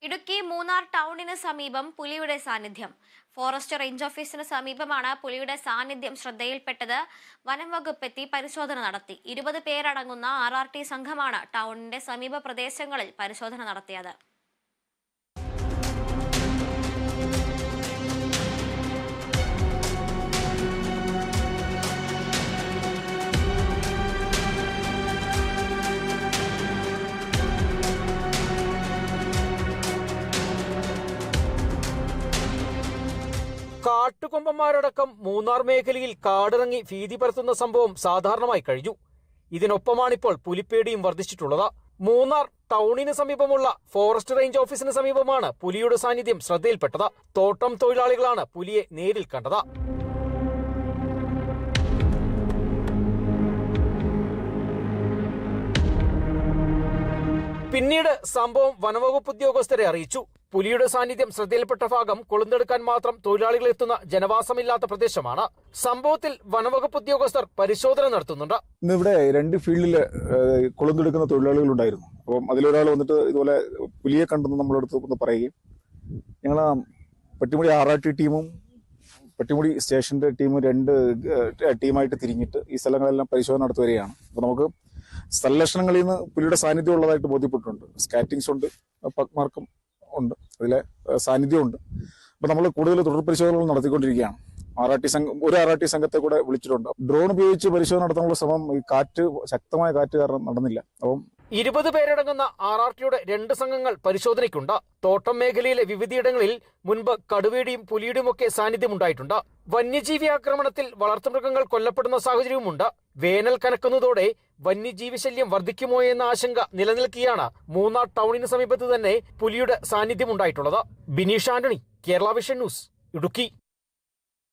ഇടുക്കി മൂന്നാർ ടൗണിന് സമീപം പുലിയുടെ സാന്നിധ്യം. ഫോറസ്റ്റ് റേഞ്ച് ഓഫീസിന് സമീപമാണ് പുലിയുടെ സാന്നിധ്യം ശ്രദ്ധയിൽപ്പെട്ടത്. വനം വകുപ്പ് എത്തി പരിശോധന നടത്തി. 20 പേരടങ്ങുന്ന RRT സംഘമാണ് ടൗണിന്റെ സമീപ പ്രദേശങ്ങളിൽ പരിശോധന നടത്തിയത്. കാട്ടുകൊമ്പന്മാരടക്കം മൂന്നാർ മേഖലയിൽ കാടിറങ്ങി ഭീതി പരത്തുന്ന സംഭവം സാധാരണമായി കഴിഞ്ഞു. ഇതിനൊപ്പമാണിപ്പോൾ പുലിപ്പേടിയും വർദ്ധിച്ചിട്ടുള്ളത്. മൂന്നാർ ടൗണിന് സമീപമുള്ള ഫോറസ്റ്റ് റേഞ്ച് ഓഫീസിന് സമീപമാണ് പുലിയുടെ സാന്നിധ്യം ശ്രദ്ധയിൽപ്പെട്ടത്. തോട്ടം തൊഴിലാളികളാണ് പുലിയെ നേരിൽ കണ്ടത്. പിന്നീട് സംഭവം വനവകുപ്പ് ഉദ്യോഗസ്ഥരെ അറിയിച്ചു. പുലിയുടെ സാന്നിധ്യം ശ്രദ്ധയിൽപ്പെട്ട ഭാഗം കൊളുന്തെടുക്കാൻ മാത്രം തൊഴിലാളികൾ എത്തുന്ന ജനവാസമില്ലാത്ത പ്രദേശമാണ്. സംഭവത്തിൽ വനവകുപ്പ് ഉദ്യോഗസ്ഥർ പരിശോധന നടത്തുന്നുണ്ട്. ഇന്നിവിടെ 2 ഫീൽഡിൽ കൊളുന്തെടുക്കുന്ന തൊഴിലാളികൾ ഉണ്ടായിരുന്നു. അപ്പം അതിലൊരാൾ വന്നിട്ട് ഇതുപോലെ പുലിയെ കണ്ടെന്ന് നമ്മളടുത്ത് ഒന്ന് പറയുകയും ഞങ്ങൾ പെട്ടിമുടി RRT ടീമും പെട്ടിമുടി സ്റ്റേഷന്റെ ടീമും 2 ടീമായിട്ട് തിരിഞ്ഞിട്ട് ഈ സ്ഥലങ്ങളെല്ലാം പരിശോധന നടത്തി വരികയാണ്. അപ്പോൾ നമുക്ക് സ്ഥലലക്ഷണങ്ങളിൽ നിന്ന് പുലിയുടെ സാന്നിധ്യം ഉള്ളതായിട്ട് ബോധ്യപ്പെട്ടിട്ടുണ്ട്. സ്കാറ്റിങ്സ് ഉണ്ട്, പഗ്മാർക്കും ഉണ്ട്, അതിലെ സാന്നിധ്യമുണ്ട്. അപ്പോൾ നമ്മൾ കൂടുതൽ തുടർ പരിശോധനകൾ നടത്തിക്കൊണ്ടിരിക്കുകയാണ്. ഒരു RRT സംഘത്തെ കൂടെ വിളിച്ചിട്ടുണ്ട്. ഡ്രോൺ ഉപയോഗിച്ച് പരിശോധന നടത്താനുള്ള ശ്രമം ഈ ശക്തമായ കാറ്റ് കാരണം നടന്നില്ല. അപ്പം 20 പേരടങ്ങുന്ന RRTയുടെ 2 സംഘങ്ങൾ പരിശോധനയ്ക്കുണ്ട്. തോട്ടം മേഖലയിലെ വിവിധയിടങ്ങളിൽ മുൻപ് കടുവയുടെയും പുലിയുടെയുമൊക്കെ സാന്നിധ്യമുണ്ടായിട്ടുണ്ട്. വന്യജീവി ആക്രമണത്തിൽ വളർത്തുമൃഗങ്ങൾ കൊല്ലപ്പെടുന്ന സാഹചര്യവുമുണ്ട്. വേനൽ കനക്കുന്നതോടെ വന്യജീവി ശല്യം വർദ്ധിക്കുമോ എന്ന ആശങ്ക നിലനിൽക്കുകയാണ് മൂന്നാർ ടൗണിന് സമീപത്ത് തന്നെ പുലിയുടെ സാന്നിധ്യമുണ്ടായിട്ടുള്ളത്. Bineesh Antony, Kerala Vision News, Idukki.